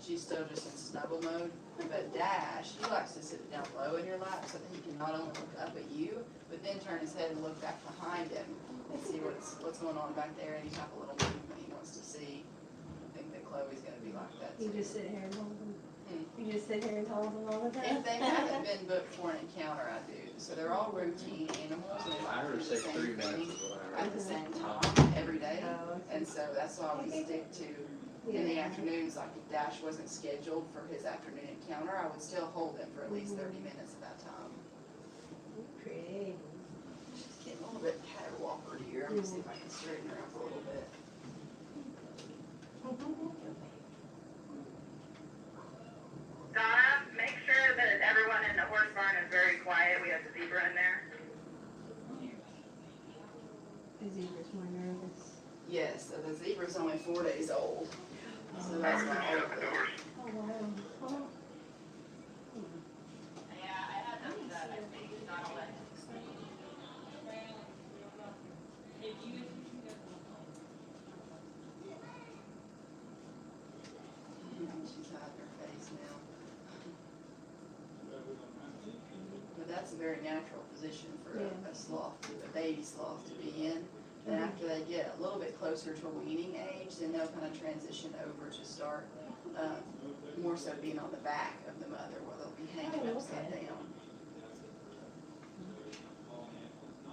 she's still just in snuggle mode. But Dash, he likes to sit down low in your lap so that he can not only look up at you, but then turn his head and look back behind him and see what's going on back there. Any type of little movement he wants to see. I think that Chloe's going to be like that too. You just sit here and hold them. You just sit here and hold them all the time. If they haven't been booked for an encounter, I do. So they're all routine animals, and they like to do the same thing at the same time every day. Oh, okay. And so that's why we stick to in the afternoons. Like if Dash wasn't scheduled for his afternoon encounter, I would still hold him for at least 30 minutes at that time. Pretty. She's getting a little bit caterwalkered here. I'm gonna see if I can straighten her up a little bit. Donna, make sure that everyone in the horse barn is very quiet. We have the zebra in there. The zebra's more nervous. Yes, so the zebra's only 4 days old. So that's why I hold her. Oh, wow. Oh. Yeah, I had that. I think it's not a legend. She's hiding her face now. But that's a very natural position for a sloth, a baby sloth to be in. And after they get a little bit closer to weaning age, then they'll kind of transition over to start more so being on the back of the mother, where they'll be hanging upside down.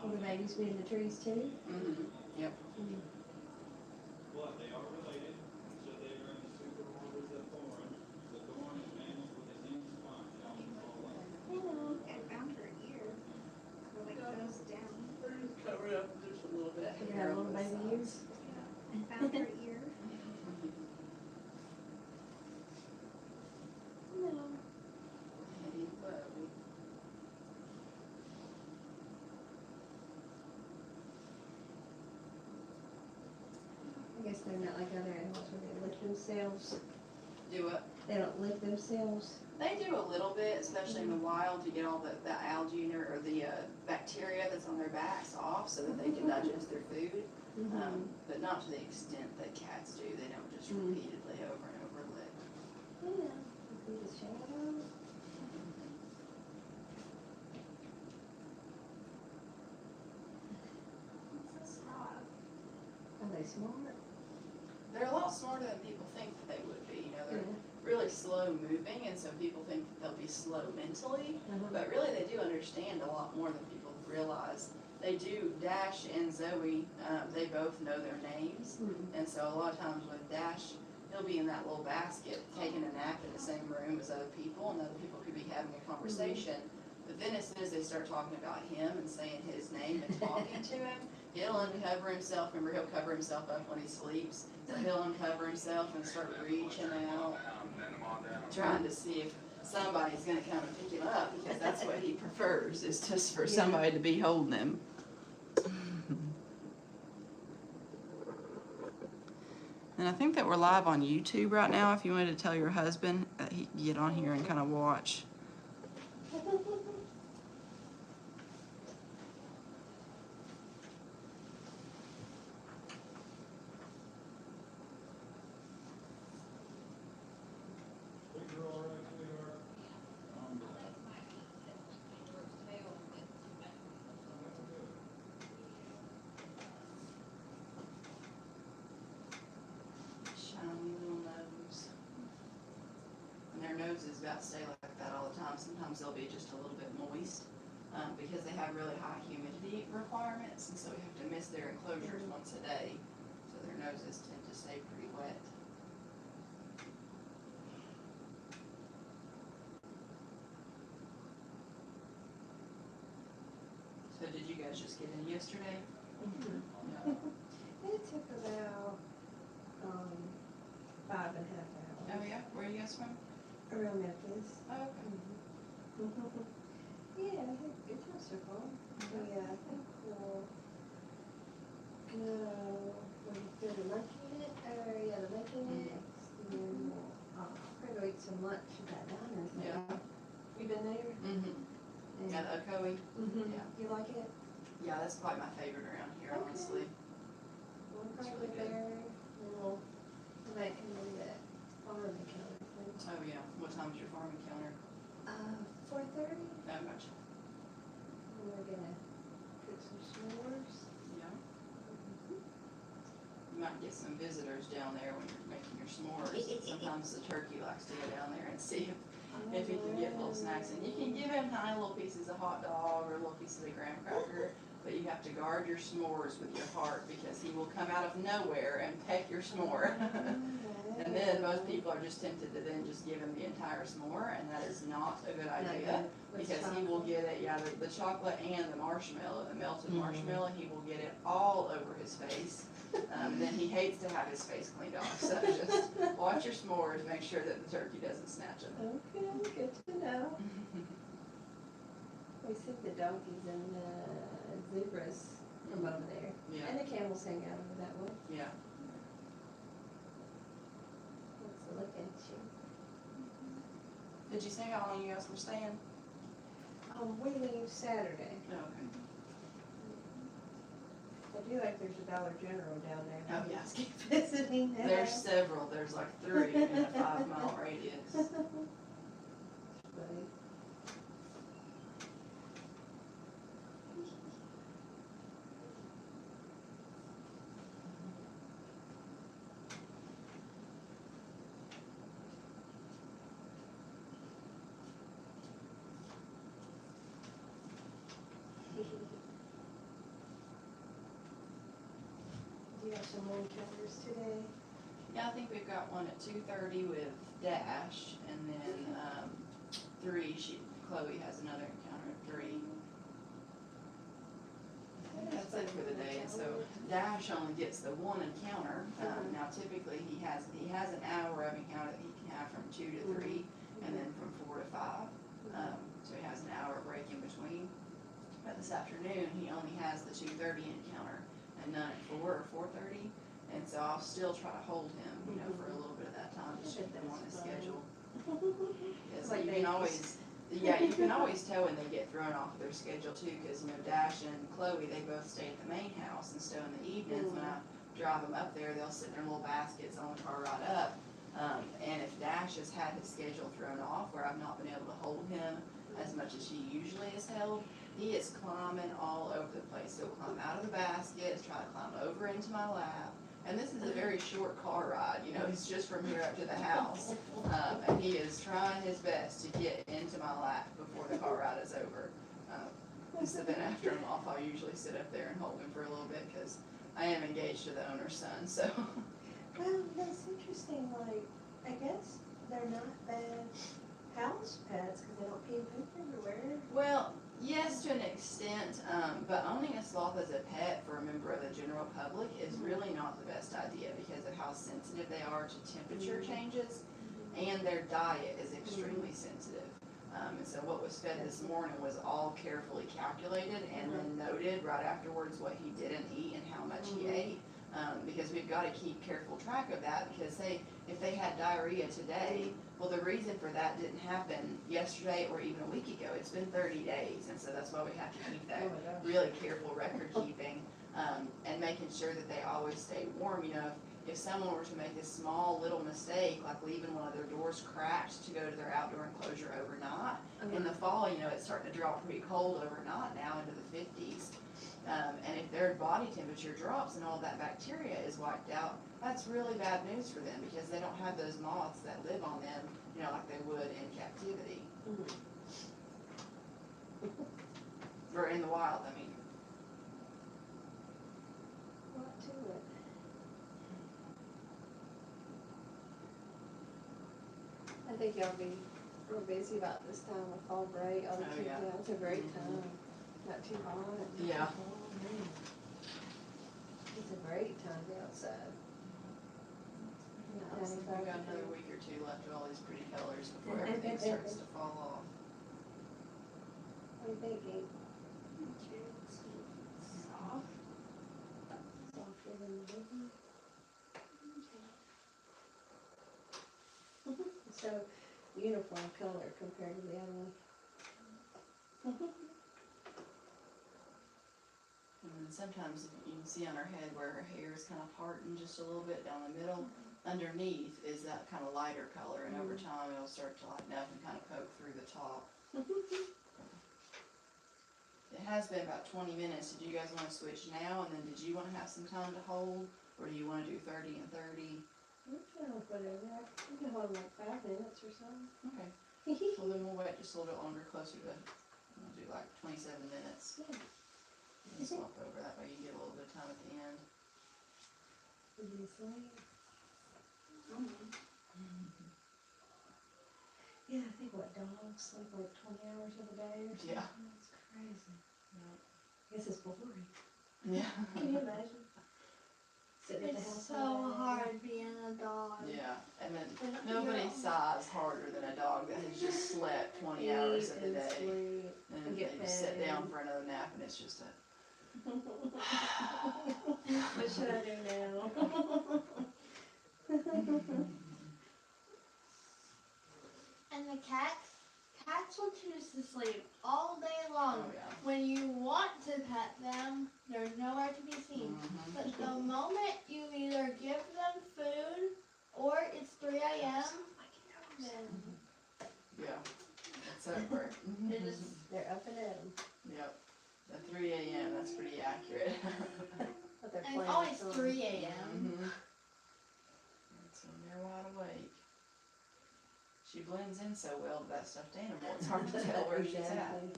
Will the babies be in the trees too? Mm-hmm. Yep. But they are related, so they are in the super orders of thorn. The thorn is mammals with a same spine. Hello. I found her ear. Well, like goes down. Cover it up just a little bit. You got little baby ears? I found her ear. No. I guess they're not like other animals where they lick themselves. Do what? They don't lick themselves. They do a little bit, especially in the wild, to get all the algae or the bacteria that's on their backs off so that they can digest their food. But not to the extent that cats do. They don't just repeatedly over and over lick. Yeah. See the shadow. It's a sloth. Are they smart? They're a lot smarter than people think that they would be. You know, they're really slow moving, and so people think that they'll be slow mentally, but really they do understand a lot more than people realize. They do. Dash and Zoe, they both know their names, and so a lot of times with Dash, he'll be in that little basket taking a nap in the same room as other people, and other people could be having a conversation. But then as soon as they start talking about him and saying his name and talking to him, he'll uncover himself. Remember, he'll cover himself up when he sleeps. So he'll uncover himself and start reaching out, trying to see if somebody's going to come and pick him up, because that's what he prefers, is just for somebody to be holding him. And I think that we're live on YouTube right now. If you wanted to tell your husband that he can get on here and kind of watch. You're all right, sweetheart. Shiny little nose. And their noses about to stay like that all the time. Sometimes they'll be just a little bit moist because they have really high humidity requirements, and so we have to mist their enclosures once a day. So their noses tend to stay pretty wet. So did you guys just get in yesterday? No. It took about 5.5 hours. Oh yeah? Where are you guys from? Around Memphis. Oh, okay. Yeah, it's not so far. Yeah, I think we'll go to the monkey next, the monkey next, and then we'll probably go eat some lunch at that diner. Yeah. You been there? Yeah, the Ocoee. Yeah. You like it? Yeah, that's probably my favorite around here, Okay. honestly. We'll It's probably really go good. there, and we'll make that farm encounter thing. time's your farm encounter? 4:30, Oh, gotcha. we're gonna cook some s'mores. Yeah. You might get some visitors down there when you're making your s'mores. Sometimes the turkey likes to go down there and see if he can get little snacks. And you can give him tiny little pieces of hot dog or little pieces of graham cracker, but you have to guard your s'mores with your heart because he will come out of nowhere and peck your s'more. And then most people are just tempted to then just give him the entire s'more, and that is not a good idea. Because he will get it, yeah, the chocolate and the marshmallow, the melted marshmallow, he will get it all over his face. Then he hates to have his face cleaned off, so just watch your s'mores, make sure that the turkey doesn't snatch them. Okay, good to know. We see the donkeys and zebras from over there. Yeah, And the camels hang out over that way. yeah. Let's look at you. Did you say how long you guys were staying? We leave Saturday. No, okay. I do like there's a Dollar General down there. Oh, yes. Keep visiting there. There's several, there's like 3 in a 5-mile radius. Funny. Do you have some more encounters today? Yeah, I think we've got one at 2:30 with Dash, and then 3, Chloe has another encounter at 3. I think that's it for the day, and so Dash only gets the 1 encounter. Now typically he has an hour of encounter that he can have from 2 to 3, and then from 4 to 5. So he has an hour break in between. But this afternoon, he only has the 2:30 encounter and none at 4 or 4:30. And so I'll still try to hold him, for a little bit of that time, just keep him on his schedule. Because Like you can babies. you can always tell when they get thrown off of their schedule too, because, Dash and Chloe, they both stay at the main house, and so in the evenings, when I drive them up there, they'll sit in their little baskets on the car ride up. And if Dash has had his schedule thrown off, where I've not been able to hold him as much as he usually is held, he is climbing all over the place. He'll climb out of the baskets, try to climb over into my lap. And this is a very short car ride, it's just from here up to the house. And he is trying his best to get into my lap before the car ride is over. So then after I'm off, I'll usually sit up there and hold him for a little bit, because I am engaged to the owner's son, so. Well, that's interesting, like, I guess they're not bad house pets, because they don't pee and poop everywhere. Well, yes, to an extent, but owning a sloth as a pet for a member of the general public is really not the best idea because of how sensitive they are to temperature changes, and their diet is extremely sensitive. And so what was fed this morning was all carefully calculated and then noted right afterwards what he didn't eat and how much he ate. Because we've got to keep careful track of that, because if they had diarrhea today, well, the reason for that didn't happen yesterday or even a week ago. It's been 30 days, and so that's why we have to keep that really careful record keeping, and making sure that they always stay warm. If someone were to make a small little mistake, like leaving one of their doors cracked to go to their outdoor enclosure overnight, in the fall, it's starting to drop pretty cold overnight now into the 50s. And if their body temperature drops and all that bacteria is wiped out, that's really bad news for them, because they don't have those moths that live on them, like they would in captivity. Or in the wild, I mean. What to it? I think y'all be real busy about this time with fall break, all the Oh, kids yeah. out. It's a great time. Not too hot. not too Yeah. cold. It's a great time to be outside. I was thinking we've got another week or 2 left of all these pretty colors before everything starts to fall off. What do you think, Kate? Soft. Softer than the baby? So, uniform color compared to the other one. And then sometimes you can see on her head where her hair is kind of parting just a little bit down the middle. Underneath is that kind of lighter color, and over time it'll start to lighten up and kind of poke through the top. It has been about 20 minutes. Did you guys want to switch now, and then did you want to have some time to hold, or do you want to do 30 and 30? I'm fine with whatever. I can hold like 5 minutes or so. Okay. Well, then we'll wait just a little bit longer, closer to, we'll do like 27 minutes. Yeah. And swap over, that way you get a little bit of time at the end. Did you sleep? Yeah, I think what dogs sleep like 20 hours of the day or something. Yeah. That's crazy. Yeah. I guess it's boring. Yeah. Can you imagine? Sitting at the It's house so all day. hard being a dog. Yeah, and then Yeah. nobody sighs harder than a dog that has just slept 20 hours of the Eat and day. sleep And and they get just sit fed. down for another nap, and it's just a, What should I do now? And the cats will choose to sleep all day oh long. yeah. When you want to pet them, they're nowhere to be seen. Mhm. But the moment you either give them food or it's 3 a.m., then Yeah, it's over. they just They're up and at 'em. Yep, at 3 a.m., that's pretty accurate. But they're and playing it's always some. 3 a.m. Mhm. That's when they're wide awake. She blends in so well to that stuffed animal, it's hard to tell where she's at. Exactly.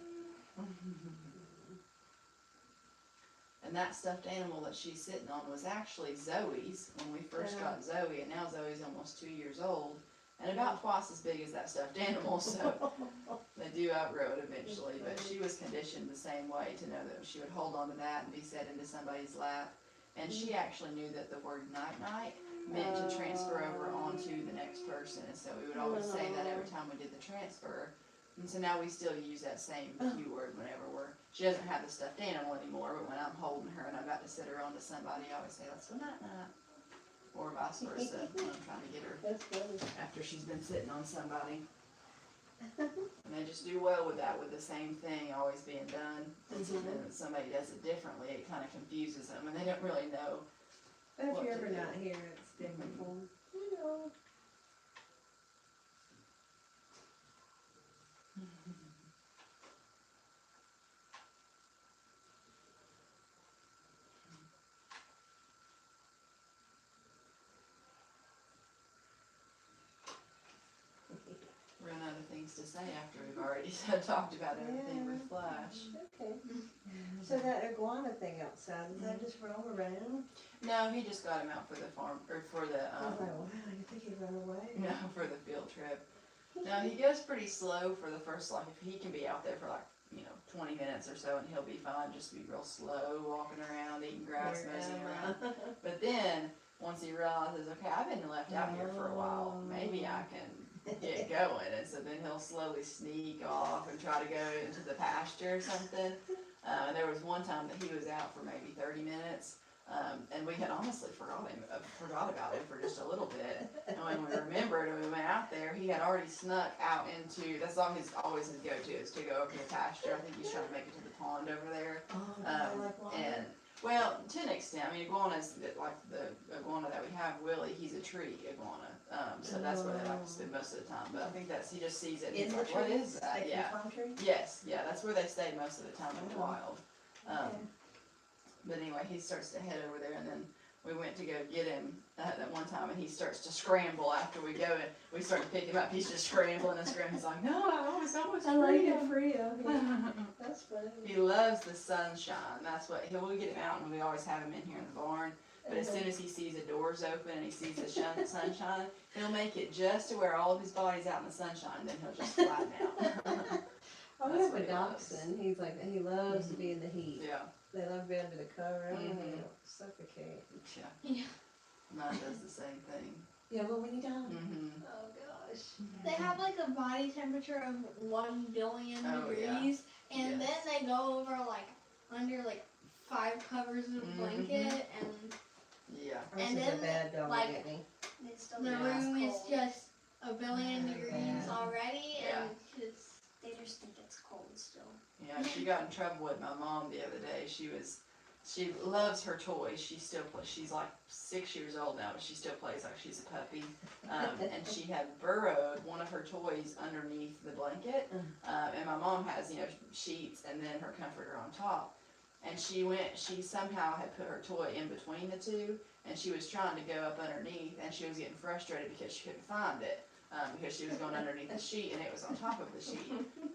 And that stuffed animal that she's sitting on was actually Zoe's when we first Yeah. got Zoe, and now Zoe's almost 2 years old and about twice as big as that stuffed animal, so they do outgrow it eventually. But she was conditioned the same way to know that she would hold on to that and be set into somebody's lap. And she actually knew that the word night night meant to transfer over onto the next person, and so we would always say that every time we did the transfer. And so now we still use that same cue word whenever she doesn't have the stuffed animal anymore, but when I'm holding her and I've got to sit her onto somebody, I always say, let's go night night. Or vice versa, when I'm trying to get her That's funny. after she's been sitting on somebody. And they just do well with that, with the same thing always being done. And so then when somebody does it differently, it kind of confuses them, and they don't really know. But if What you're to ever do. not here, it's different for 'em. You know. Run out of things to say after we've already talked about everything with Flash. Okay. So that iguana thing outside, does that just roam around? No, he just got him out for the farm, or for the, I was like, wow, you think he'd run away? no, for the field trip. No, he goes pretty slow for the first, like, if he can be out there for like, 20 minutes or so, and he'll be fine, just be real slow, walking around, eating grass, moseying around. But then, once he realizes, okay, I've been left out here for a while, maybe I can get going, and so then he'll slowly sneak off and try to go into the pasture or something. There was one time that he was out for maybe 30 minutes, and we had honestly forgot about him for just a little bit. And when we remembered and we went out there, he had already snuck out into, that's always his go-to, is to go over to the pasture. I think he's trying to make it to the pond over there. Oh, I like water. And, well, to an extent, I mean, iguanas, like the iguana that we have, Willie, he's a tree iguana. So that's where they like to spend most of the time. But I think he just sees it and In he's the like, what trees? is that? Like in Yeah. palm trees? Yes, yeah, that's where they stay most of the time in the wild. Okay. But anyway, he starts to head over there, and then we went to go get him that one time, and he starts to scramble after we go, and we start to pick him up. He's just scrambling and scrambling. He's like, no, I always I like free it him. free out here. That's funny. He loves the sunshine. That's what we'll get him out, and we always have him in here in the barn. But as soon as he sees the doors open and he sees the sunshine, he'll make it just to where all of his body's out in the sunshine, and then he'll just flatten out. Oh, we That's have what a he loves. dachshund. He's like, he loves to be in the heat. Yeah, They love being under the cover. I don't know, Mhm. they don't suffocate. yeah. Yeah. Mine does the same thing. Yeah, but when you don't. Mm-hmm. Oh gosh. They have like a body temperature of 1 billion Oh, yeah. degrees, and Yes. then they go over like under like 5 covers of a blanket, and Yeah. This And is then, a bad dog, like, isn't he? They still the think room it's is cold. just a billion Very degrees bad. already, Yeah. and it's They just think it's cold still. Yeah, she got in trouble with my mom the other day. She was she loves her toys. She still plays. She's like 6 years old now, but she still plays like she's a puppy. And she had burrowed one of her toys underneath the blanket. And my mom has, sheets and then her comforter on top. And she somehow had put her toy in between the two, and she was trying to go up underneath, and she was getting frustrated because she couldn't find it. Because she was going underneath the sheet and it was on top of the sheet.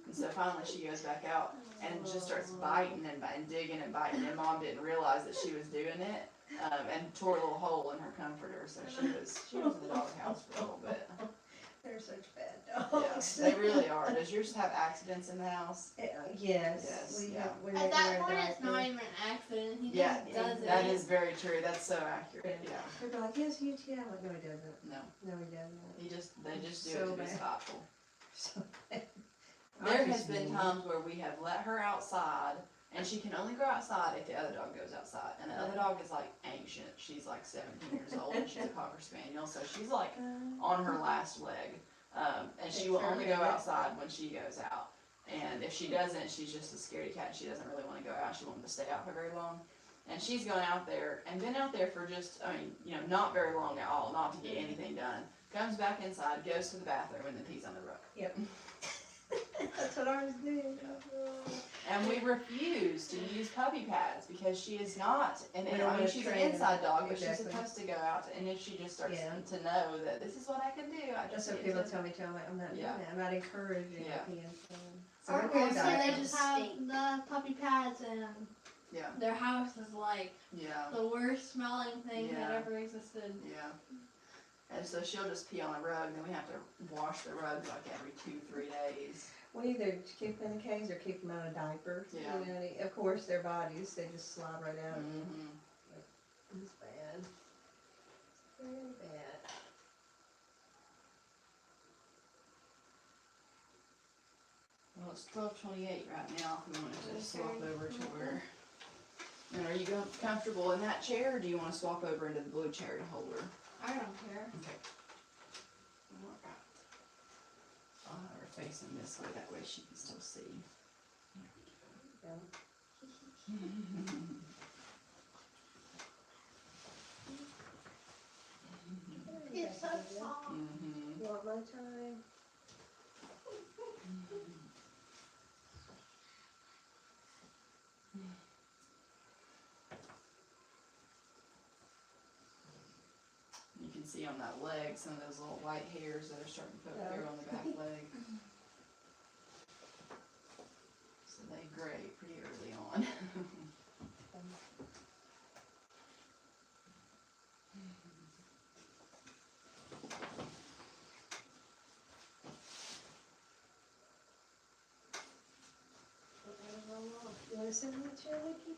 And so finally she goes back out and just starts biting and digging and biting, and Mom didn't realize that she was doing it, and tore a little hole in her comforter. So she was in the doghouse for a little bit. They're such bad Yeah, dogs. they really are. Does yours have accidents in the house? Yes. Yes, We yeah. have, when At they that wear point, diapers. it's not even an accident. He Yeah, just does that it. is very true. That's so accurate. Yeah. They're like, yes, UTI. I'm like, no, he doesn't. No, No, he doesn't. they just do So it to be bad. spiteful. So bad. There Ours has is been mean. times where we have let her outside, and she can only go outside if the other dog goes outside. And the other dog is like ancient. She's like 17 years old, and she's a Cocker Spaniel, so she's like on her last leg. And she will only go outside when she goes out. And if she doesn't, she's just a scaredy cat. She doesn't really want to go out. She wants to stay out for very long. And she's gone out there and been out there for just, not very long at all, not to get anything done. Comes back inside, goes to the bathroom, and then pees on the rug. Yep. That's what ours do. And we refuse to use puppy pads because she is not, and We don't wanna she's an train them. inside dog, but she's Exactly. supposed to go out, and if she just starts Yeah. to know that this is what I can do, I That's just what need people to. tell me too. I'm like, I'm not doing Yeah. that. I'm not encouraging Yeah. peeing. So Our we wear house, so they diapers. just have the puppy pads, and Yeah, their house is like yeah, the worst smelling thing Yeah. that ever existed. yeah. And so she'll just pee on the rug, and then we have to wash the rugs like every 2-3 days. We either keep them in a cage or keep them out of diapers. Yeah. Of course, their bodies, they just slide right out. Mm-hmm. It's bad. Very bad. Well, it's 12:28 right now. If we wanted to swap over to where. And are you comfortable in that chair, or do you want to swap over into the blue chair to hold her? I don't care. Okay. I'll have her facing this way, that way she can still see. Yeah. It's so soft. Mm-hmm. You want my time? You can see on that leg some of those little white hairs that are starting to poke through on the back leg. So they gray pretty early on. You want to sit in the chair, Vicky?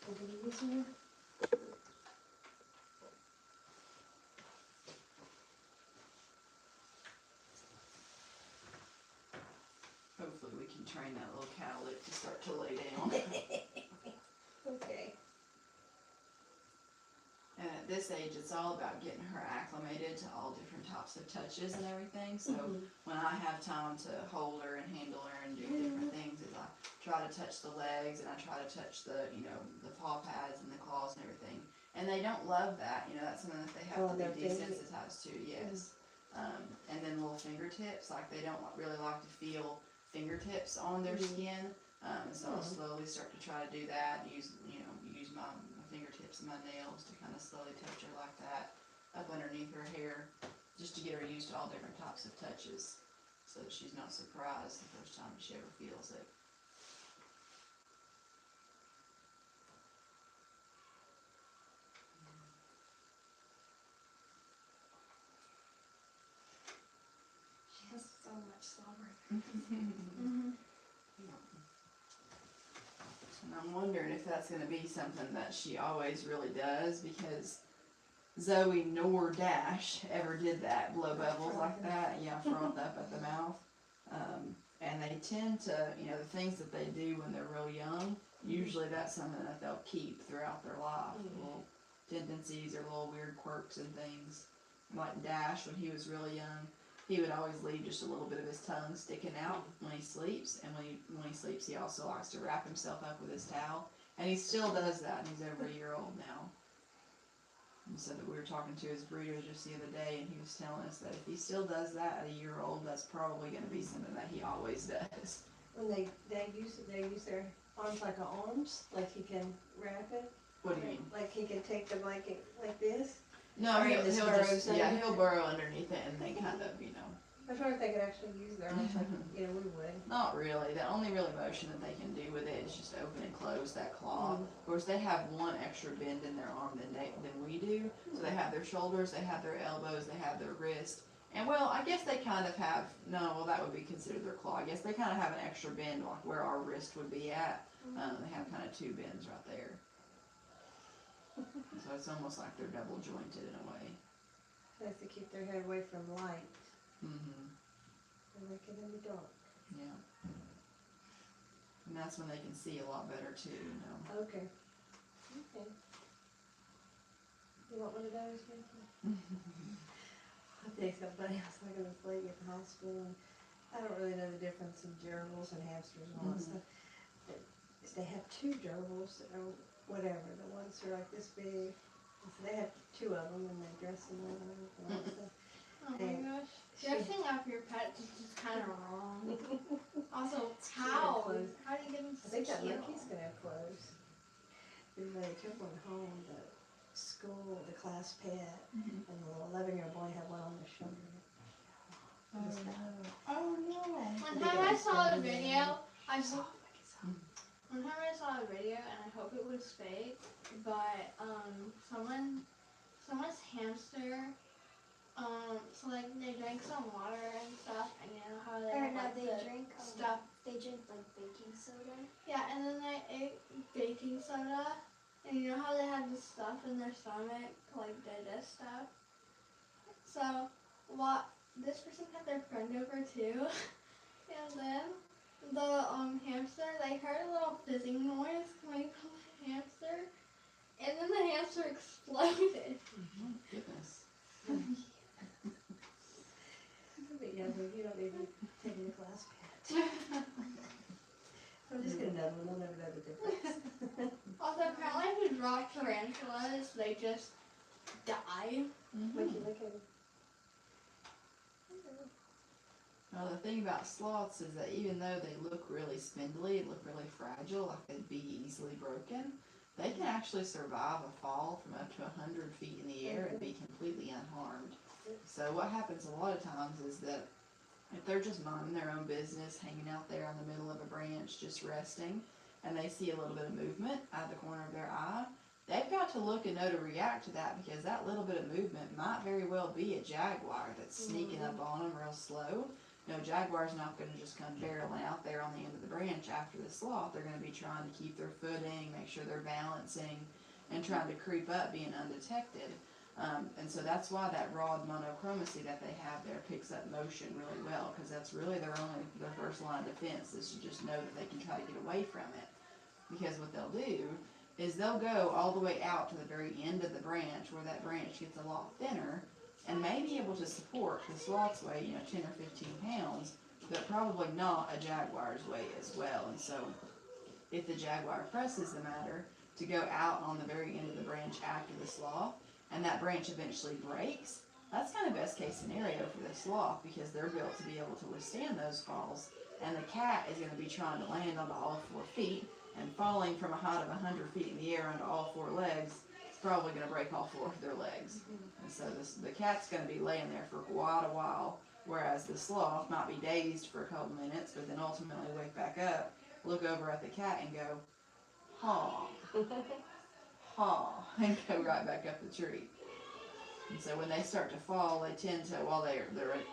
Or do you use one? Hopefully we can train that little cowlick to start to lay down. Okay. And at this age, it's all about getting her acclimated to all different types of touches and everything. So when I have time to hold her and handle her and do different things, is I try to touch the legs and I try to touch the paw pads and the claws and everything. And they don't love that. That's something that they have to their be fingers. desensitized to. Yes. And then little fingertips, like they don't really like to feel fingertips on their skin. So I'll slowly start to try to do that. Use my fingertips and my nails to kind of slowly touch her like that up underneath her hair, just to get her used to all different types of touches, so that she's not surprised the first time she ever feels it. She has so much slobber. And I'm wondering if that's going to be something that she always really does, because Zoe nor Dash ever did that, blow bubbles like that, froth up at the mouth. And they tend to, the things that they do when they're real young, usually that's something that they'll keep throughout their life. Little tendencies or little weird quirks and things. Like Dash, when he was really young, he would always leave just a little bit of his tongue sticking out when he sleeps, and when he sleeps, he also likes to wrap himself up with his towel, And he still does that, and he's over a year old now. And so that we were talking to his breeder just the other day, and he was telling us that if he still does that at a year old, that's probably going to be something that he always does. When they use their arms like arms, like he can wrap it. What do you mean? Like he can take the blanket like this? No, Or he he'll just just, burrows yeah, under he'll it? burrow underneath it, and they kind of, you know. I wonder if they could actually use their arms like, we would. Not really. The only really motion that they can do with it is just open and close that claw. Mm. Of course, they have one extra bend in their arm than we do. So they have their shoulders, they have their elbows, they have their wrist. And well, I guess they kind of have, that would be considered their claw. I guess they kind of have an extra bend like where our wrist would be at. They have kind of two bends right there. So it's almost like they're double jointed in a way. They have to keep their head away from light. Mm-hmm. And they can in the dark. Yeah. And that's when they can see a lot better too, you know. Okay. Okay. You want one of those, Benton? I think somebody else like this lady at the hospital, and I don't really know the difference in gerbils and hamsters and all that stuff. But they have two gerbils that are whatever, the ones that are like this big. And so they have two of them, and they dress them all up and all that stuff. Oh my gosh. Dressing up your pets is just kind of wrong. Also, how? clothes. How do you get them I think that cute? monkey's gonna have clothes. They took one home, the school, the class pet, and the little 11-year-old boy had one on his shoulder. Oh no. One time I saw a video, one time I saw a video, and I hope it was fake, but someone's hamster, so like they drank some water and stuff, and you know how they have, like, they the drink stuff. They drink like baking soda. Yeah, and then they ate baking soda, and you know how they have the stuff in their stomach to like digest stuff. So this person had their friend over too, and then the hamster, they heard a little fizzing noise coming from the hamster, and then the hamster exploded. Oh, goodness. But yeah, but you don't need to take the class pet. I'm just gonna know, we'll never know the difference. Also, apparently if you drop tarantulas, they just die. Monkey, look at it. Well, the thing about sloths is that even though they look really spindly, look really fragile, like they'd be easily broken, they can actually survive a fall from up to 100 feet in the air and be completely unharmed. So what happens a lot of times is that if they're just minding their own business, hanging out there in the middle of a branch, just resting, and they see a little bit of movement out of the corner of their eye, they've got to look and know to react to that, because that little bit of movement might very well be a jaguar that's sneaking up on them real slow. No, jaguar's not going to just come barreling out there on the end of the branch after the sloth. They're going to be trying to keep their footing, make sure they're balancing, and trying to creep up being undetected. And so that's why that rod monochromacy that they have there picks up motion really well, because that's really their first line of defense, is to just know that they can try to get away from it. Because what they'll do is they'll go all the way out to the very end of the branch, where that branch gets a lot thinner, and may be able to support the sloth's weight, 10 or 15 pounds, but probably not a jaguar's weight as well. And so if the jaguar presses the matter to go out on the very end of the branch after the sloth, and that branch eventually breaks, that's kind of best case scenario for the sloth, because they're built to be able to withstand those falls. And the cat is going to be trying to land onto all 4 feet, and falling from a height of 100 feet in the air onto all 4 legs, it's probably going to break all 4 of their legs. And so the cat's going to be laying there for quite a while, whereas the sloth might be dazed for a couple minutes, but then ultimately wake back up, look over at the cat and go, haw, haw, and go right back up the tree. And so when they start to fall, they tend to, while they're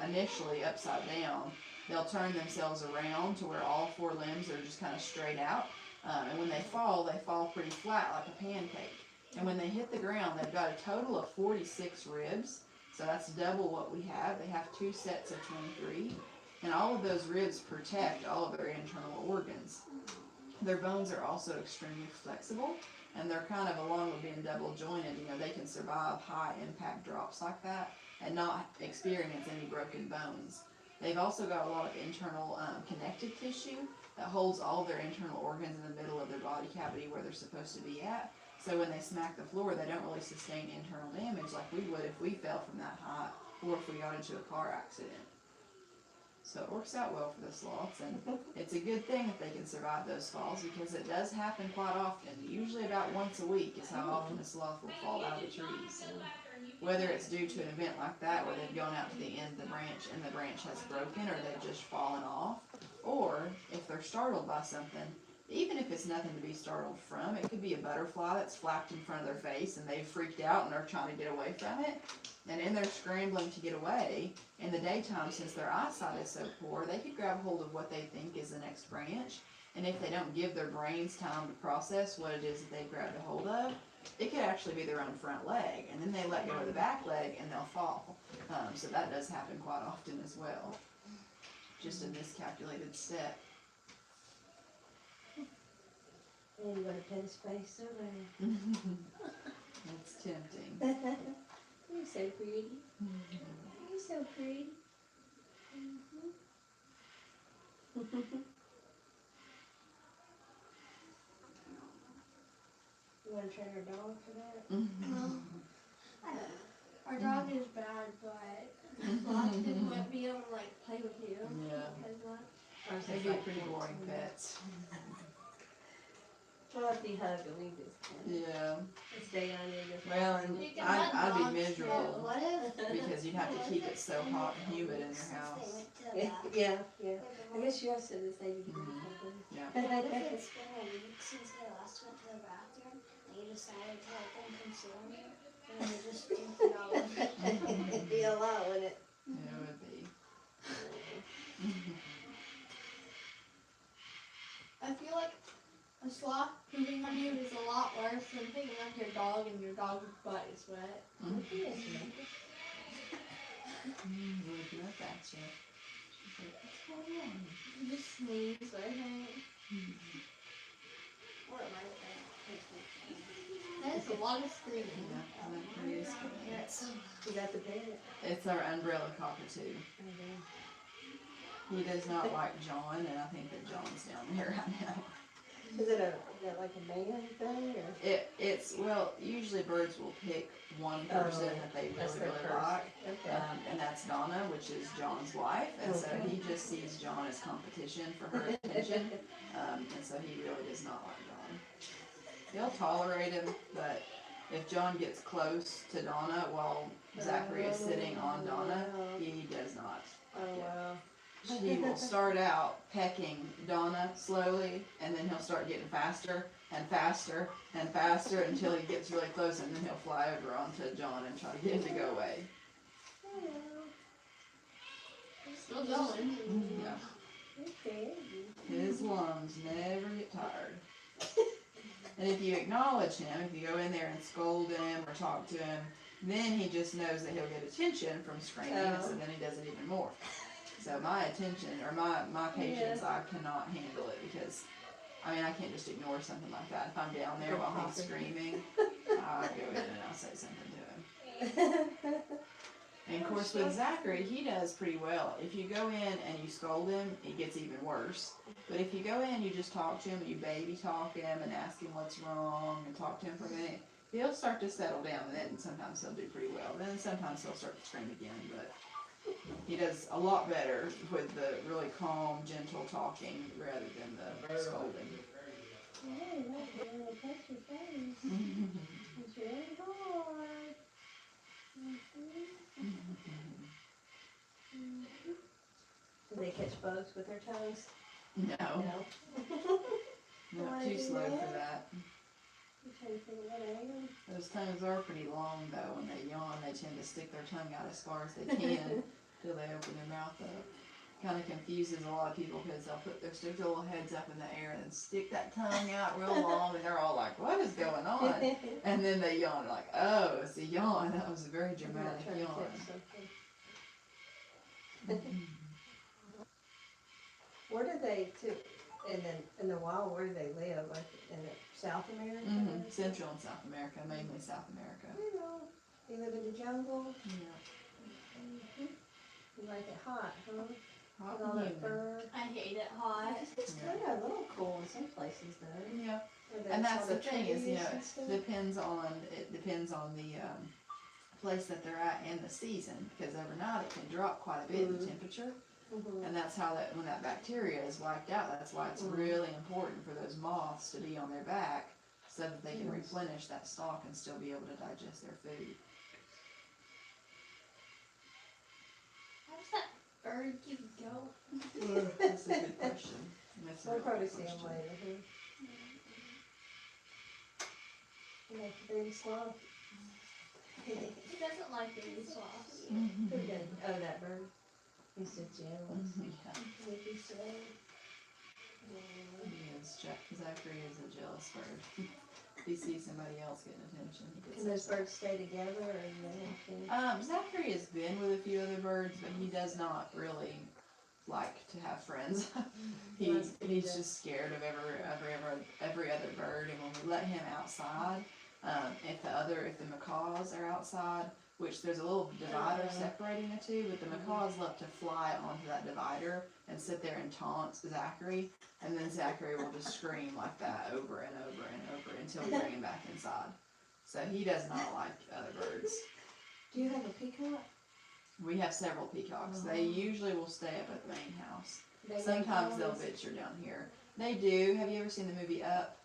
initially upside down, they'll turn themselves around to where all 4 limbs are just kind of straight out. And when they fall pretty flat like a pancake. And when they hit the ground, they've got a total of 46 ribs. So that's double what we have. They have 2 sets of 23. And all of those ribs protect all of their internal organs. Their bones are also extremely flexible. And they're kind of, along with being double jointed, they can survive high impact drops like that and not experience any broken bones. They've also got a lot of internal connective tissue that holds all their internal organs in the middle of their body cavity where they're supposed to be at. So when they smack the floor, they don't really sustain internal damage like we would if we fell from that height or if we got into a car accident. So it works out well for the sloths, and it's a good thing if they can survive those falls because it does happen quite often. Usually about once a week is how often a sloth will fall out of the trees. Whether it's due to an event like that where they've gone out to the end of the branch and the branch has broken or they've just fallen off, or if they're startled by something, even if it's nothing to be startled from, it could be a butterfly that's flapped in front of their face and they've freaked out and are trying to get away from it. And in their scrambling to get away, in the daytime, since their eyesight is so poor, they could grab hold of what they think is the next branch. And if they don't give their brains time to process what it is that they grabbed a hold of, it could actually be their own front leg. And then they let go of the back leg and they'll fall. So that does happen quite often as well. Just a miscalculated step. And you gotta pet his face so bad. It's tempting. You're so pretty. You're so pretty. You wanna train our dog for that? Our dog is bad, but Sloth wouldn't be able to like play with you. Yeah. Because They'd be pretty boring pets. Well, if you hug him, we just can't. Yeah. Stay on you. Just Well, and you can I'd let be dogs miserable too. What if? because you'd have to keep it so hot and humid in your house. Yeah. I guess you also the same degree. Yeah. What if it's been a week since they last went to the bathroom and you decided to let them conceal me and then you just dumped it all over? It'd be a lot, wouldn't it? It would be. I feel like a sloth pooping on you is a lot worse than picking up your dog and your dog's butt is wet. Would you have that, Jeff? What's going on? You just sneeze, I think. Or it might have That is a lot of screaming. Yeah, that pretty is funny. been. That's so You got the pet? It's our umbrella cockatoo. He does not like John, and I think that John's down there right now. Is that like a man thing or? It's well, usually birds will pick one person that they That's really, their really person. like. Okay. And that's Donna, which is John's wife, and so he just sees John as competition for her attention, and so he really does not like John. He'll tolerate him, but if John gets close to Donna while Zachary is sitting on Donna, he does not. Oh, wow. He will start out pecking Donna slowly, and then he'll start getting faster and faster and faster until he gets really close, and then he'll fly over onto John and try to get him to go away. Still going. Yeah. Okay. His lungs never get tired. And if you acknowledge him, if you go in there and scold him or talk to him, then he just knows that he'll get attention from screaming, and so then he does it even more. So my attention, or my patience, I cannot handle it because, I mean, I can't just ignore something like that. If I'm down there while he's screaming, I'll go in and I'll say something to him. And of course with Zachary, he does pretty well. If you go in and you scold him, it gets even worse. But if you go in, you just talk to him, and you baby talk him and ask him what's wrong and talk to him for a minute, he'll start to settle down, and then sometimes he'll do pretty well. Then sometimes he'll start to scream again, but he does a lot better with the really calm, gentle talking rather than the scolding. Hey, that's really touch your face. It's really hard. Do they catch bugs with their tongues? No, No. not too slow for that. I'm trying to figure that out. Those tongues are pretty long though. When they yawn, they tend to stick their tongue out as far as they can till they open their mouth up. Kind of confuses a lot of people because they'll stick their little heads up in the air and stick that tongue out real long, and they're all like, "What is going on?" And then they yawn, like, "Oh, it's a yawn." That was a very dramatic Trying to yawn. catch something. Where do they, in the wild, where do they live? Like in South America? Central and South America, mainly South America. You know, they live in the jungle. Yeah. You like it hot, huh? with all that fur. I hate it hot. It's kind of a little cool in some places though. Yeah, Where and there's that's all the thing is, trees it and stuff. depends on the place that they're at and the season, because overnight it can drop quite a bit in temperature, Mhm. and that's how when that bacteria is wiped out, that's why it's really important for those moths to be on their back so that they can replenish that stalk and still be able to digest their food. How does that bird keep going? That's a good question. That's a We'll really probably good see them question. later. Like the baby sloth. He doesn't like baby sloths. Who did? Oh, that bird. He's so jealous. Yeah, Baby sloth. he is. Zachary is a jealous bird. If he sees somebody else getting attention, he gets Can those upset. birds stay together or do they have to? Zachary has been with a few other birds, but he does not really like to have friends. He's just scared of every other bird, and when we let him outside, if the macaws are outside, which there's a little divider separating the two, but the macaws love to fly onto that divider and sit there and taunt Zachary, and then Zachary will just scream like that over and over and over until we bring him back inside. So he does not like other birds. Do you have a peacock? We have several peacocks. They usually will stay up at the main house. They Sometimes don't they'll always- venture down here. They do. Have you ever seen the movie Up?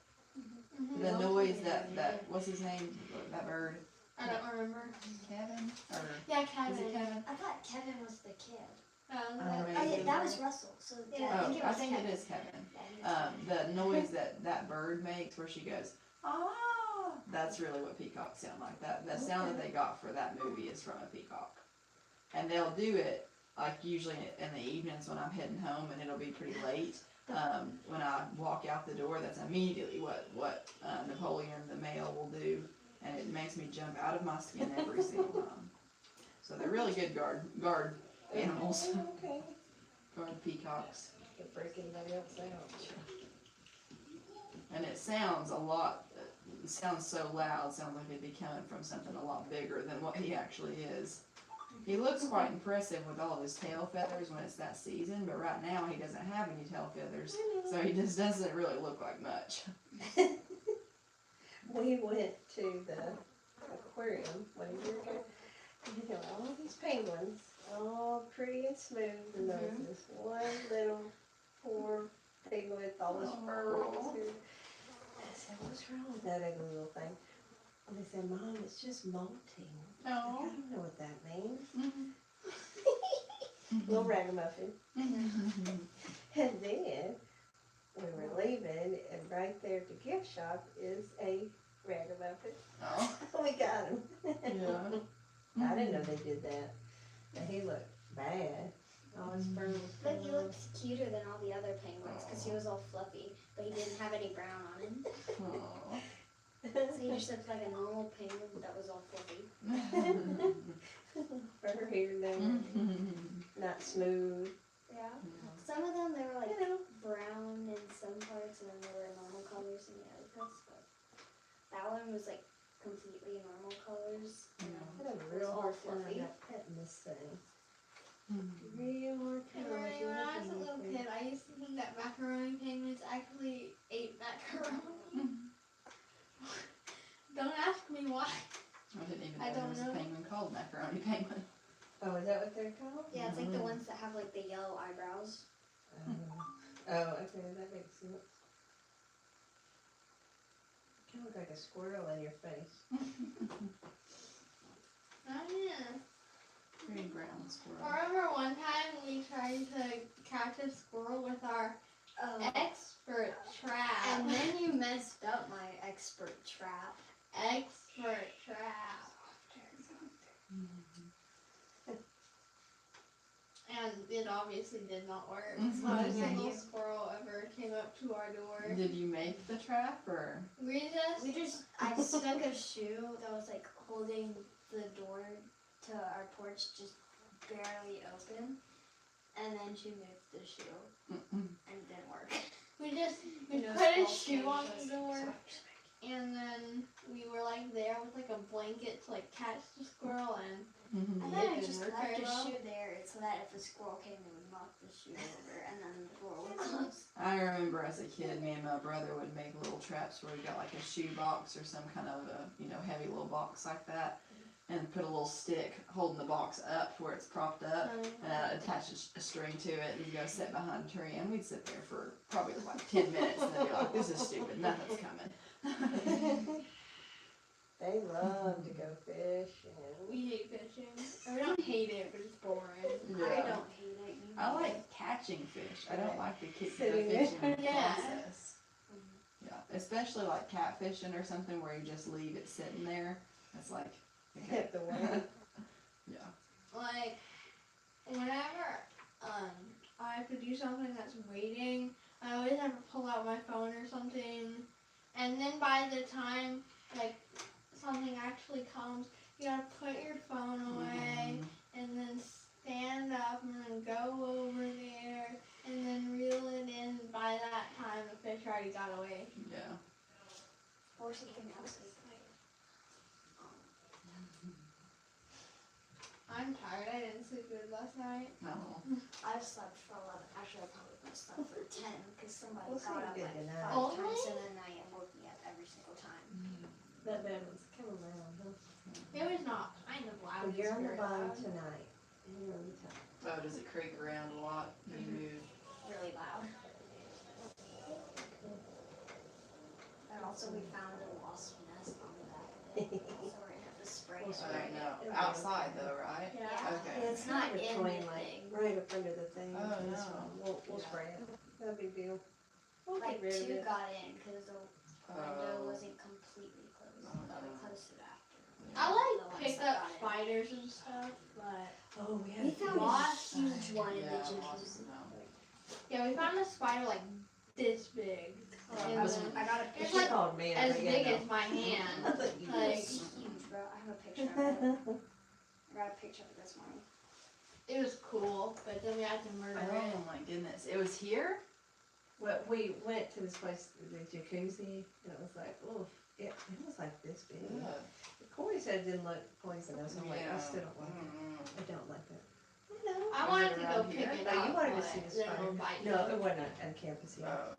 The Mhm. noise that what's his name? That bird? I don't remember. Kevin? Or Yeah, is Kevin. it Kevin? I thought Kevin was the kid. Um, Oh, Oh, maybe. yeah, that was Russell. So yeah, Yeah. I think it I was think Kevin. it is Kevin. Yeah, The noise that bird makes where she goes, ah, that's really what peacocks sound like. The sound that they got for that movie is from a peacock. And they'll do it like usually in the evenings when I'm heading home, and it'll be pretty late. When I walk out the door, that's immediately what Napoleon the male will do, and it makes me jump out of my skin every single time. So they're really good guard animals, Okay. guard peacocks. To freak anybody else out. And it sounds it sounds so loud, it sounds like it'd be coming from something a lot bigger than what he actually is. He looks quite impressive with all of his tail feathers when it's that season, but right now he doesn't have any tail feathers, so he just doesn't really look like much. We went to the aquarium 1 year ago, and there were all these penguins, all pretty and smooth, and there was this one little poor penguin with all this fur on his head. I said, what's wrong with that ugly little thing? And they said, Mom, it's just molting. I don't know what that means. Little ragamuffin. And then we were leaving, and right there at the gift shop is a ragamuffin. Oh, We got him. yeah. I didn't know they did that. But he looked bad. All his fur was But he falling off. looked cuter than all the other penguins because he was all fluffy, but he didn't have any brown on him. Aw. So he just looked like a normal penguin that was all fluffy. Fur here and there, not smooth. Yeah. Some of them they were like brown in some parts, and then they were normal colors in the other parts. But that one was like completely normal colors. I had a real hard time about petting this thing. Real hard time. When I was a little kid, I used to think that macaroni penguins actually ate macaroni. Don't ask me why. I didn't even I know there don't was a know. penguin called macaroni penguin. Oh, is that what they're called? Yeah, it's like the ones that have like the yellow eyebrows. Oh, okay, that makes sense. You look like a squirrel in your face. Oh yeah. Pretty brown squirrel. I remember one time we tried to catch a squirrel with our expert trap. And then you messed up my expert trap. Expert trap. And it obviously did not work. Not a single squirrel ever came up to our door. Did you make the trap or? I stuck a shoe that was like holding the door to our porch just barely open, and then she moved the shoe and it didn't work. We No put a small shoe on changes. the door, and then we were like there with like a blanket to like catch the squirrel, and I It thought I didn't just work left very a well. shoe there so that if a squirrel came, it would not knock the shoe over, and then the door would close. I remember as a kid, me and my brother would make little traps where we got like a shoe box or some kind of a, heavy little box like that, and put a little stick holding the box up where it's propped up, and attach a string to it, and you go sit behind a tree, and we'd sit there for probably like 10 minutes, and then be like, this is stupid, nothing's coming. They love to go fishing. We hate fishing. Or we don't hate it, but it's boring. I don't hate it. You I hate like it. catching fish. I don't like the Sitting there. fishing Yeah. process. Yeah, especially like catfishing or something where you just leave it sitting there. It's like, okay. Hit the way. Yeah. Like, whenever I have to do something that's waiting, I always have to pull out my phone or something. And then by the time, like, something actually comes, you gotta put your phone away, and then stand up, and then go over there, and then reel it in. By that time, the fish already got away. Yeah. Or something else. I'm tired. I didn't sleep good last night. No. I slept for 11. Actually, I probably slept for 10 because somebody Well, got up sleep like good 5 tonight. Only? times in the night and woke me up every single time. That bad one's coming around, huh? It was not kind of loud. Well, you're on the It's very bottom loud. tonight. And you're on the top. Oh, does it creak around a lot? Do you move? Really loud. And also, we found a wasp nest on the back of it. So we're gonna have to spray it. I know. Outside though, right? Yeah. Okay. It's not in Between, the like, thing. right up under the thing. Oh, This no. one. We'll spray it. No big deal. We'll Like get rid of 2 it. got in because the window Oh. wasn't completely closed. Oh, But we no. closed it after. I The like ones picked that up got in. spiders and stuff, but Oh, we We had found a Wasp. huge one in the Yeah, jacuzzi. wasp, no. yeah, we found a spider like this big. And Was- then I got a It's picture. She like called me. as but big yeah, as my I hand. thought you Like, It's huge, bro. I have a picture of it. did. I got a picture of it this morning. It was cool, but then we had to murder it. Oh my goodness. It was here? Well, we went to this place, the jacuzzi, and it was like, oof, it was like this big. Ugh. Corey said it didn't look poisonous. I'm like, I Yeah. still don't like it. Mm-mm. I don't like it. I know. I Was wanted it to go around pick here? it Oh, up. you wanted to but see the then spider. it'll bite No, you. it wasn't on campus yet. Oh.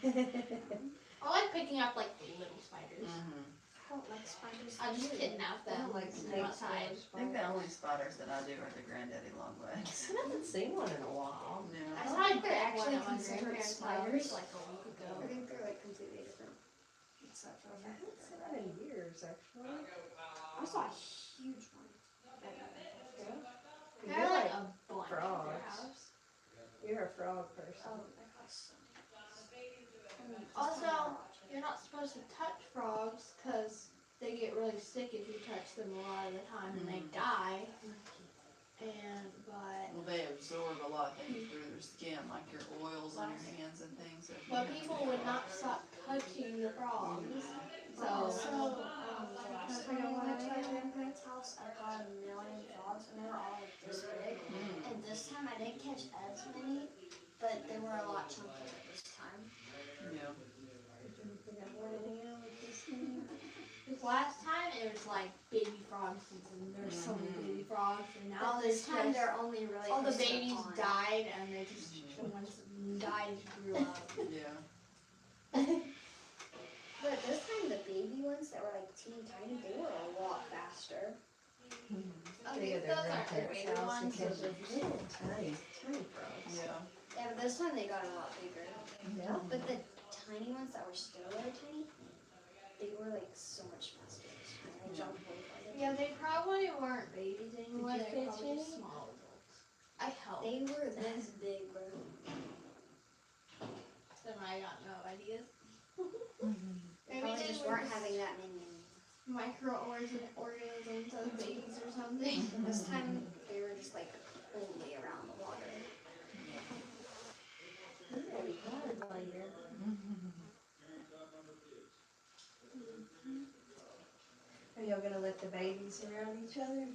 I like picking up like the little spiders. Mhm. I don't like spiders. I just kidnap I them don't like and snakes. they're outside. I think the only spiders that I do are the granddaddy longlegs. I haven't seen one in a while. No. I don't don't think think they're one actually at my considered grandparents' spiders. house, like a week ago. I think they're like completely different. Except for I the fact haven't that seen they're that red. in years, actually. I saw a huge one. I have like a bunch at their frogs. house. You're a frog person. Oh, that costs so much. Also, you're not supposed to touch frogs because they get really sick if you touch them a lot of the time and they die. But Well, they absorb a lot of things through their skin, like your oils on your hands and things. So if you have people would not stop touching the frogs. So Last time I went to my grandparents' house, I caught 1,000,000 frogs, and they were all like this big. And this time I didn't catch as many, but they were a lot chunkier this time. Yeah. Did you think I wanted to know with this thing? this last time it was like baby frog season. There's so many baby frogs, and now But this there's time just they're only really all the close to babies pond. died, and they just the ones that died grew up. Yeah. But this time the baby ones that were like teeny tiny, they were a lot faster. I They think go to those their aren't the grandparents' baby house ones. because they're little tiny, tiny frogs. Yeah. Yeah, but this time they got a lot bigger. Yeah. But the tiny ones that were still really tiny, they were like so much faster this time. They jumped way farther. Yeah, they probably weren't babies anymore. Did you They were catch probably any? just small adults. I helped. They were this big, bro. Then I got no ideas. They Maybe probably they just were weren't just having that many. microorganisms as babies or something. This time they were just like only around the water. It'll be hard later. Are y'all gonna let the babies around each other?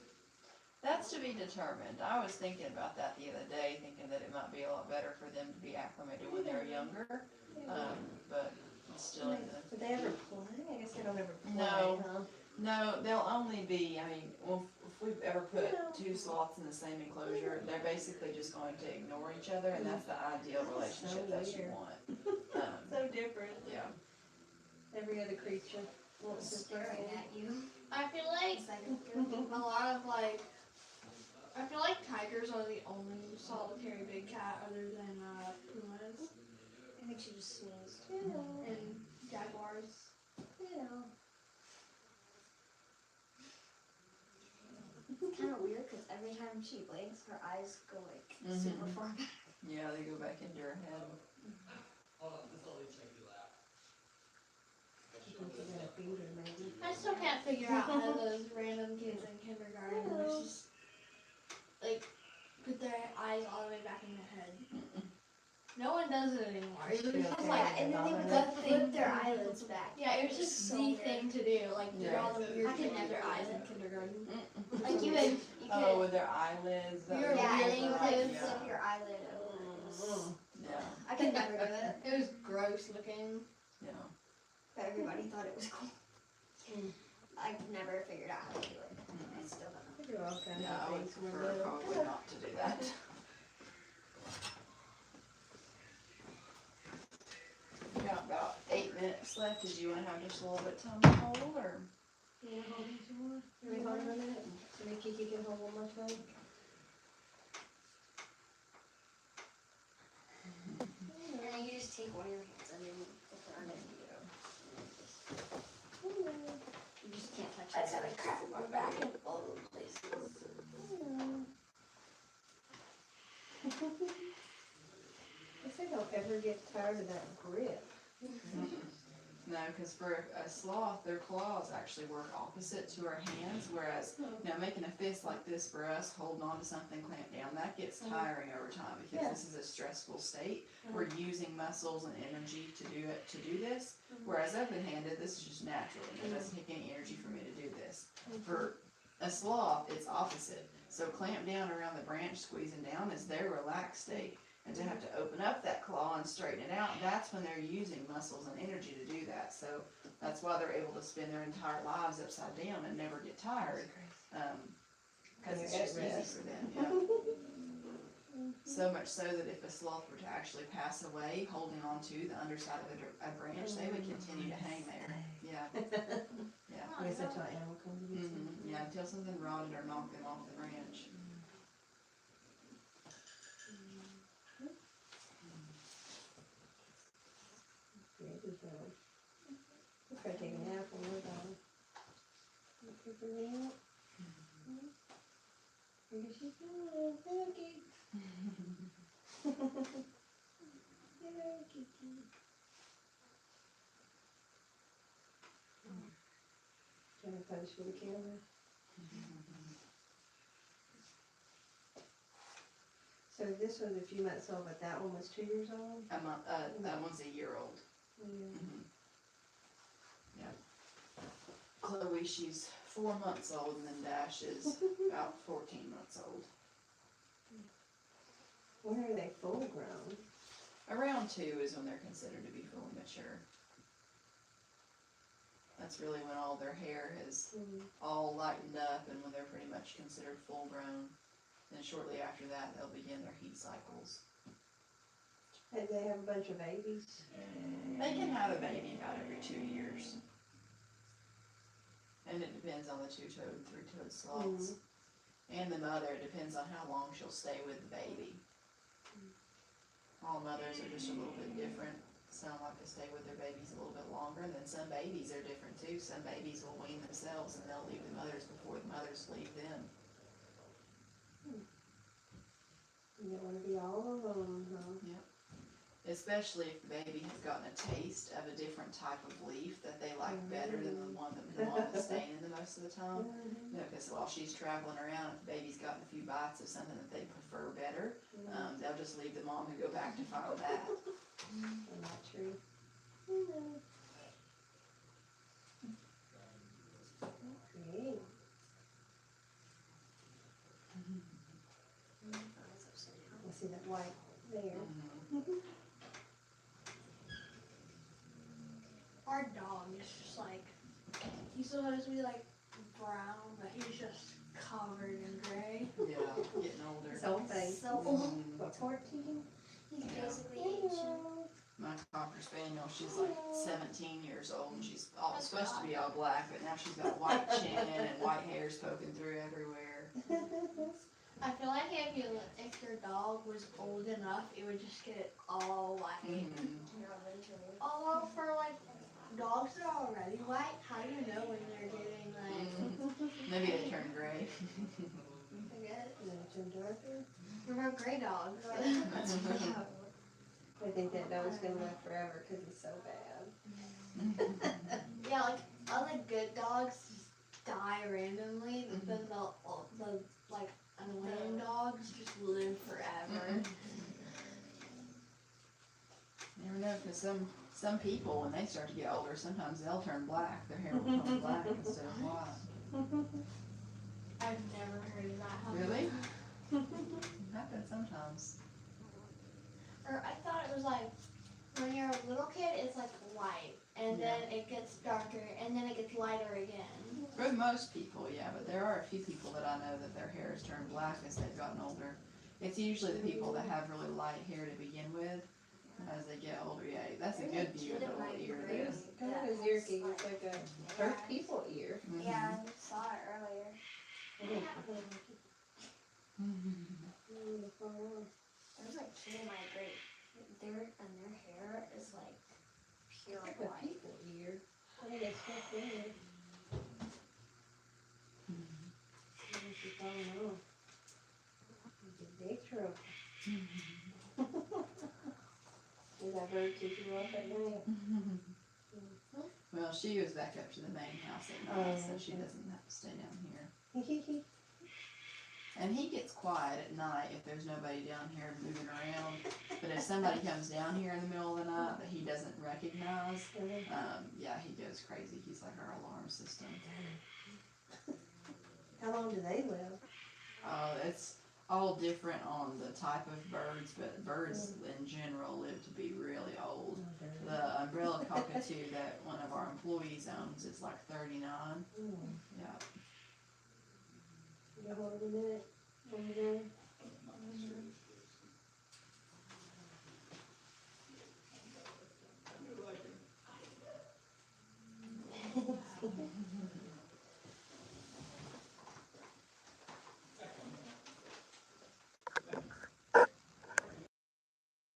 That's to be determined. I was thinking about that the other day, thinking that it might be a lot better for them to be acclimated when they're younger. But it's still in the. Did they ever play? I guess they don't ever play, No. huh? No, they'll only be, I mean, well, we've ever put two sloths in the same enclosure, they're basically just going to ignore each other, and that's the ideal relationship that you weird. want. So different. Yeah. Every other creature wants to Staring play. at you. I feel like It's like a a lot of like, I feel like tigers are the only solitary big cat other than pumas I think she just sneezed. and jaguars. It's kind of weird because every time she blinks, her eyes go like super far back. Yeah, they go back into her head. I still can't figure out how those random kids in kindergarten just like put their eyes all the way back in their head. No one does it anymore. It was just like, And then they would like flip their eyelids back. yeah, it was just So the weird. thing to do. Like, Yeah. do all the weird I could things with never their eyes do in it. kindergarten. Like you could, Oh, with their eyelids. that You're was yeah, and weird then you would little like kids. flip your eyelid over. Yeah, I could never do it, It was gross looking. yeah. but everybody thought it was cool. I've never figured out how to do it. I still don't know. We do all kinds Yeah, I of would things when we're prefer little. probably not to do that. We got about 8 minutes left. Did you want to have just a little bit of time to hold, or? You wanna hold him some more? Can we hold him a minute? So maybe Kiki can hold one more time? And then you just take one of your hands and then you put it underneath you. You just can't touch it. I gotta cover my back in all those places. I think I'll ever get tired of that grip. No, because for a sloth, their claws actually work opposite to our hands, whereas, making a fist like this for us, holding on to something clamped down, that gets tiring over time, because Yeah. this is a stressful state. We're using muscles and energy to do this, whereas open-handed, this is just natural, it doesn't take any energy for me to do this. For a sloth, it's opposite, so clamp down around the branch, squeezing down is their relaxed state. And to have to open up that claw and straighten it out, that's when they're using muscles and energy to do that. So that's why they're able to spend their entire lives upside down and never get tired. Because it's just easy for them, yeah. So much so that if a sloth were to actually pass away, holding on to the underside of a branch, they would continue to hang there. Yeah. Yeah. I guess that's how animal comes to be. Yeah, until something rotted or knocked them off the branch. Baby girl. We'll try to take a nap when we're done. You take a nap? Maybe she's doing okay. Hello, Kiki. Trying to pose for the camera. So this was a few months old, but that one was 2 years old? That one's a year old. Yeah. Yeah. Chloe, she's 4 months old, and then Dash is about 14 months old. When are they full grown? Around 2 is when they're considered to be fully mature. That's really when all their hair has all lightened up and when they're pretty much considered full grown. Then shortly after that, they'll begin their heat cycles. And they have a bunch of babies? They can have a baby about every 2 years. And it depends on the 2-toed and 3-toed sloths. And the mother, it depends on how long she'll stay with the baby. All mothers are just a little bit different. Some like to stay with their babies a little bit longer, and then some babies are different too. Some babies will wean themselves and they'll leave the mothers before the mothers leave them. You don't want to be all alone, huh? Yep. Especially if the baby has gotten a taste of a different type of leaf that they like better than the one that's staying in the most of the time. You know, because while she's traveling around, if the baby's gotten a few bites of something that they prefer better, they'll just leave the mom and go back to find that. I'm not true. Okay. I see that white there. Our dog is just like, he's supposed to be like brown, but he's just covered in gray. Yeah, getting older. His whole face. So old. Mhm. What, 14? He's Yeah. basically ancient. My Cocker Spaniel, she's like 17 years old, and she's all supposed to be all black, but now she's got a white chin and white hairs poking through everywhere. I feel like if your dog was old enough, it would just get all white. Mhm. Yeah, eventually. Although for like dogs that are already white, how do you know when they're getting like? Maybe they turn gray. I guess. And then it turned darker. Remember gray dogs? I think that dog's gonna live forever because he's so bad. Yeah, like other good dogs just die randomly, but then the like annoying dogs just live forever. You never know, because some people, when they start to get older, sometimes they'll turn black. Their hair will turn black instead of white. I've never heard of that happen. Really? Happens sometimes. Or I thought it was like when you're a little kid, it's like white, and then it gets darker, and then it gets lighter again. For most people, yeah, but there are a few people that I know that their hair has turned black as they've gotten older. It's usually the people that have really light hair to begin with. As they get older, yeah, that's a good view of the little ear there. Kind of his ear key was like a hurt people ear. Mhm. Yeah, I saw it earlier. There's like two of my great. Their hair is like pure Like a white. people ear. I think it's stuck in there. She's falling off. It's a big trouble. Is that bird keep you up at night? Well, she goes back up to the main house at night, so she doesn't have to stay down here. And he gets quiet at night if there's nobody down here moving around. But if somebody comes down here in the middle of the night that he doesn't recognize, yeah, he goes crazy. He's like our alarm system. How long do they live? It's all different on the type of birds, but birds in general live to be really old. The umbrella cockatoo that one of our employees owns is like 39. Yeah. You hold it a minute. Bring it in.